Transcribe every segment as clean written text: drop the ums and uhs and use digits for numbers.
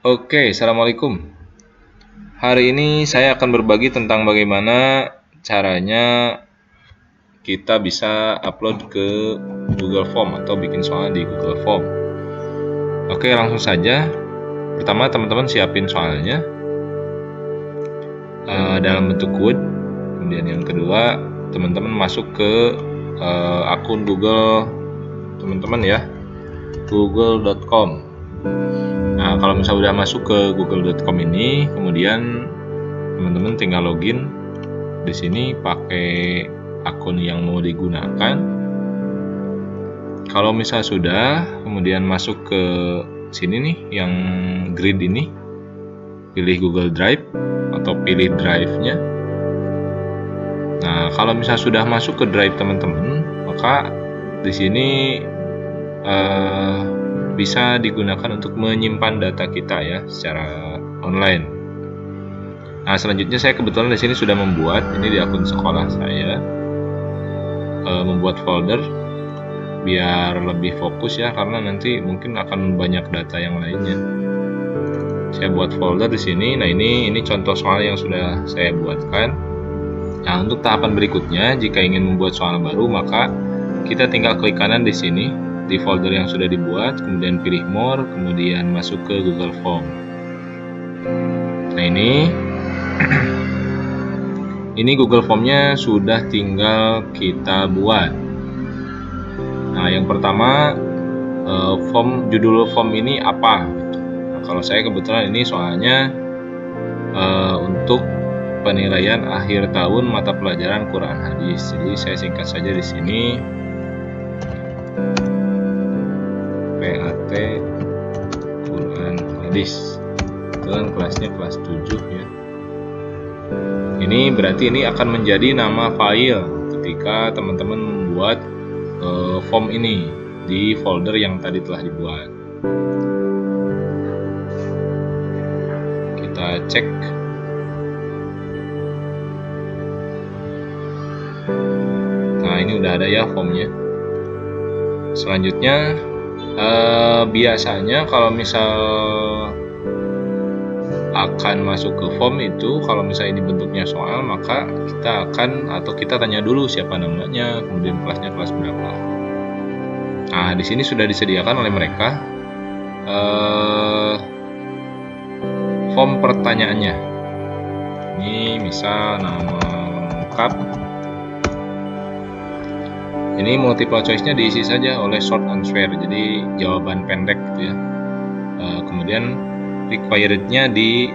Oke, Assalamualaikum. Hari ini saya akan berbagi tentang bagaimana caranya kita bisa upload ke Google Form atau bikin soal di Google Form. Oke, langsung saja. Pertama, teman-teman siapin soalnya dalam bentuk Word. Kemudian yang kedua, teman-teman masuk ke akun Google teman-teman ya, google.com. Nah, kalau misalnya udah masuk ke google.com ini, kemudian teman-teman tinggal login di sini pakai akun yang mau digunakan. Kalau misalnya sudah, kemudian masuk ke sini nih yang grid ini, pilih Google Drive atau pilih drive-nya. Nah, kalau misalnya sudah masuk ke drive teman-teman, maka di sini bisa digunakan untuk menyimpan data kita ya secara online. Nah, selanjutnya saya kebetulan di sini sudah membuat ini di akun sekolah saya, membuat folder biar lebih fokus ya, karena nanti mungkin akan banyak data yang lainnya. Saya buat folder di sini. Nah, ini contoh soal yang sudah saya buatkan. Nah, untuk tahapan berikutnya, jika ingin membuat soal baru, maka kita tinggal klik kanan di sini di folder yang sudah dibuat, kemudian pilih more, kemudian masuk ke Google Form. Nah, ini Google Formnya sudah tinggal kita buat. Nah, yang pertama, judul form ini apa? Nah, kalau saya kebetulan ini soalnya untuk penilaian akhir tahun mata pelajaran Quran Hadis. Jadi saya singkat saja di sini. PAT Quran Hadis. Itu kan kelasnya kelas 7 ya. Ini berarti ini akan menjadi nama file ketika teman-teman membuat form ini di folder yang tadi telah dibuat. Kita cek. Nah, ini udah ada ya formnya. Selanjutnya, biasanya kalau misal akan masuk ke form itu, kalau misalnya ini bentuknya soal, maka kita tanya dulu siapa namanya, kemudian kelasnya kelas berapa. Nah, di sini sudah disediakan oleh mereka form pertanyaannya. Ini misal nama lengkap. Ini multiple choice-nya diisi saja oleh short answer, jadi jawaban pendek gitu ya. Kemudian required-nya di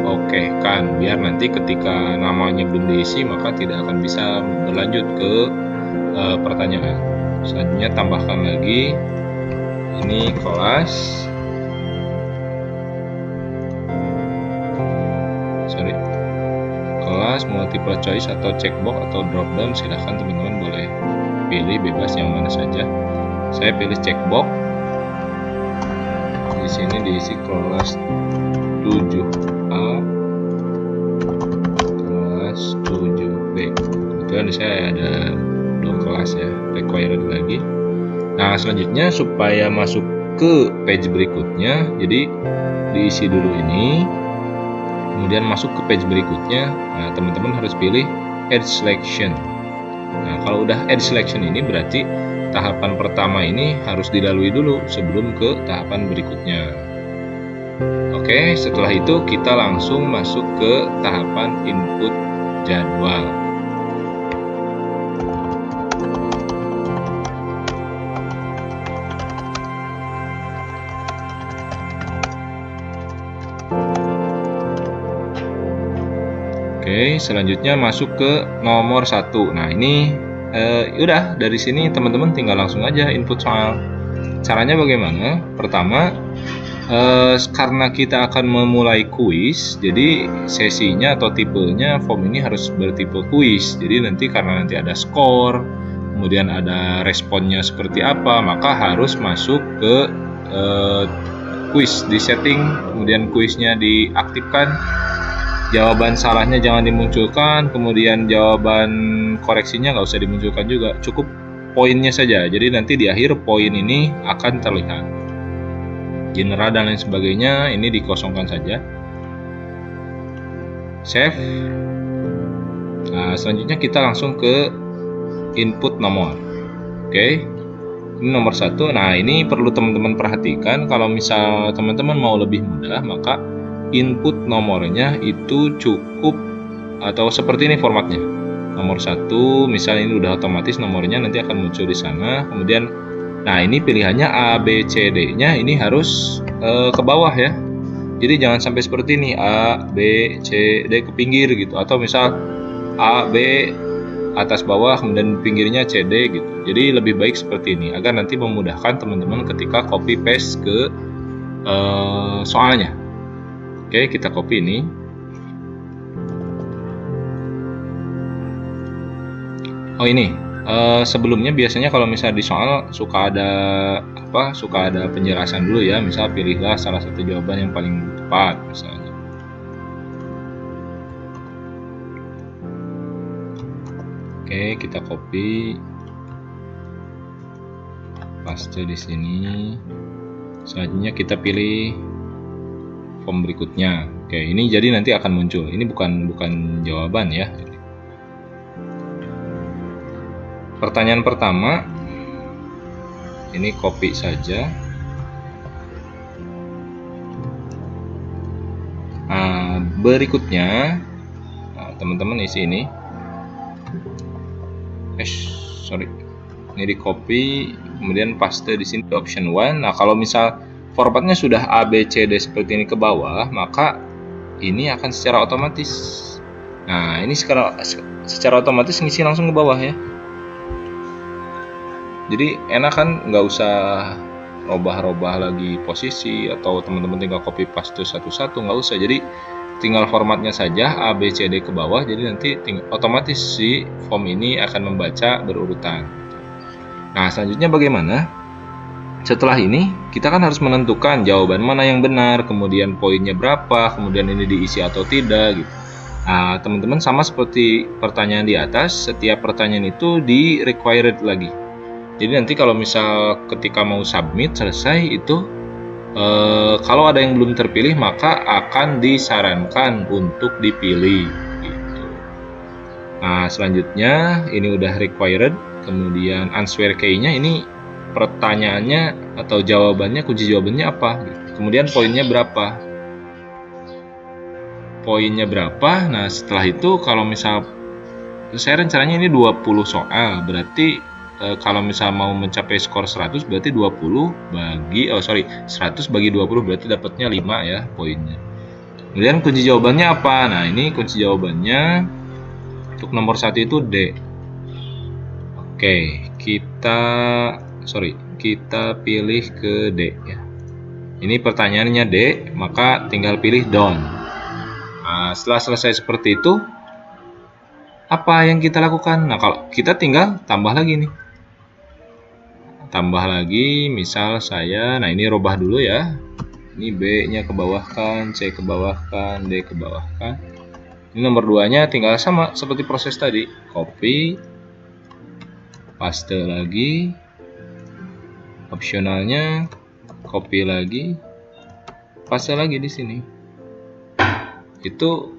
oke-kan, biar nanti ketika namanya belum diisi maka tidak akan bisa berlanjut ke pertanyaan. Selanjutnya tambahkan lagi ini kelas, multiple choice atau checkbox atau drop down, silahkan teman-teman boleh pilih bebas yang mana saja. Saya pilih checkbox. Di sini diisi kelas 7A, kelas 7B. Kebetulan di saya ada 2 kelas ya, required lagi. Nah, selanjutnya supaya masuk ke page berikutnya, jadi diisi dulu ini, kemudian masuk ke page berikutnya. Nah, teman-teman harus pilih Add Selection. Nah, kalau udah Add Selection ini berarti tahapan pertama ini harus dilalui dulu sebelum ke tahapan berikutnya. Oke, setelah itu kita langsung masuk ke tahapan input jadwal. Oke, selanjutnya masuk ke nomor 1. Nah, ini udah dari sini teman-teman tinggal langsung aja input soal. Caranya bagaimana? Pertama, karena kita akan memulai kuis, jadi sesinya atau tipenya form ini harus bertipe kuis. Jadi karena nanti ada skor, kemudian ada responnya seperti apa, maka harus masuk ke kuis, di setting, kemudian kuisnya diaktifkan. Jawaban salahnya jangan dimunculkan, kemudian jawaban koreksinya nggak usah dimunculkan juga, cukup poinnya saja. Jadi nanti di akhir poin ini akan terlihat. general dan lain sebagainya ini dikosongkan saja. Save. Nah, selanjutnya kita langsung ke input nomor. Oke. Ini nomor 1. Nah, ini perlu teman-teman perhatikan, kalau misal teman-teman mau lebih mudah, maka input nomornya itu cukup atau seperti ini formatnya. Nomor 1, misal ini udah otomatis nomornya nanti akan muncul di sana. Kemudian, nah ini pilihannya A, B, C, D-nya ini harus ke bawah ya. Jadi jangan sampai seperti ini A, B, C, D ke pinggir gitu, atau misal A, B atas bawah kemudian pinggirnya C, D gitu. Jadi lebih baik seperti ini agar nanti memudahkan teman-teman ketika copy paste ke soalnya. Oke, kita copy ini. Oh ini, sebelumnya biasanya kalau misal di soal suka ada penjelasan dulu ya. Misal pilihlah salah satu jawaban yang paling tepat misalnya. Oke, kita copy, paste di sini. Selanjutnya kita pilih form berikutnya. Oke, ini jadi nanti akan muncul. Ini bukan jawaban ya. Pertanyaan pertama, ini copy saja. Nah, berikutnya, teman-teman isi ini. Ini di copy, kemudian paste di sini di option 1. Nah, kalau misal formatnya sudah A, B, C, D seperti ini ke bawah, maka ini akan secara otomatis. Nah, ini secara otomatis ngisi langsung ke bawah ya. Jadi enak kan, nggak usah robah-robah lagi posisi atau teman-teman tinggal copy paste satu-satu, nggak usah. Jadi tinggal formatnya saja A, B, C, D ke bawah, jadi nanti otomatis si form ini akan membaca berurutan. Nah, selanjutnya bagaimana? Setelah ini kita kan harus menentukan jawaban mana yang benar, kemudian poinnya berapa, kemudian ini diisi atau tidak gitu. Nah, teman-teman sama seperti pertanyaan di atas, setiap pertanyaan itu di required lagi. Jadi nanti kalau misal ketika mau submit selesai itu kalau ada yang belum terpilih maka akan disarankan untuk dipilih gitu. Nah, selanjutnya ini udah required, kemudian answer key-nya ini pertanyaannya atau jawabannya, kunci jawabannya apa gitu. Kemudian poinnya berapa. Nah, setelah itu kalau misal saya rencananya ini 20 soal, berarti kalau misal mau mencapai skor 100 berarti 100 bagi 20 berarti dapatnya 5 ya poinnya. Kemudian kunci jawabannya apa? Nah, ini kunci jawabannya untuk nomor 1 itu D. Oke, kita pilih ke D ya. Ini pertanyaannya D, maka tinggal pilih done. Nah, setelah selesai seperti itu, apa yang kita lakukan? Nah, kalau kita tinggal tambah lagi nih. Tambah lagi, misal saya, nah ini robah dulu ya. Ini B-nya ke bawahkan, C ke bawahkan, D ke bawahkan. Ini nomor 2-nya tinggal sama seperti proses tadi. Copy, paste lagi, opsionalnya, copy lagi, paste lagi di sini. Itu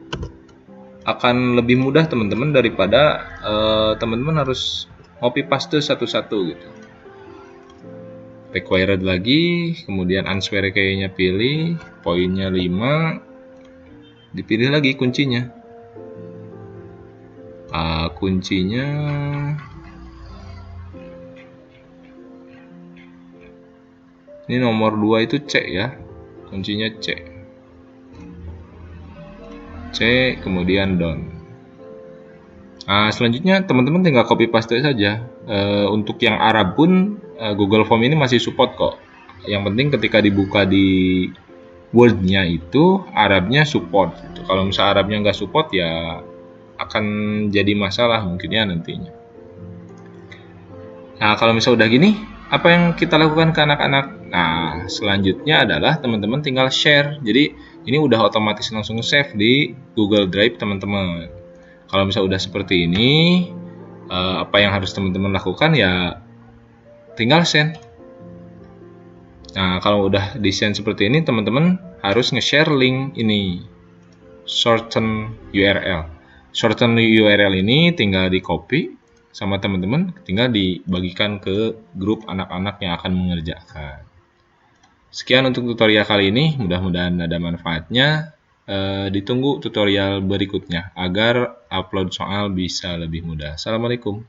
akan lebih mudah teman-teman daripada teman-teman harus copy paste satu-satu gitu. Required lagi, kemudian answer key-nya pilih, poinnya 5, dipilih lagi kuncinya. Kuncinya ini nomor 2 itu C ya, kuncinya C, kemudian done. Nah, selanjutnya teman-teman tinggal copy paste saja. Untuk yang Arab pun Google Form ini masih support kok. Yang penting ketika dibuka di Word-nya itu Arabnya support gitu. Kalau misalnya Arabnya nggak support ya akan jadi masalah mungkin ya nantinya. Nah, kalau misalnya udah gini, apa yang kita lakukan ke anak-anak? Nah, selanjutnya adalah teman-teman tinggal share. Jadi ini udah otomatis langsung save di Google Drive teman-teman. Kalau misalnya udah seperti ini, apa yang harus teman-teman lakukan ya tinggal send. Nah, kalau udah desain seperti ini, teman-teman harus nge-share link ini, shorten URL. Shorten URL ini tinggal di copy sama teman-teman, tinggal dibagikan ke grup anak-anak yang akan mengerjakan. Sekian untuk tutorial kali ini, mudah-mudahan ada manfaatnya. Ditunggu tutorial berikutnya agar upload soal bisa lebih mudah. Assalamualaikum.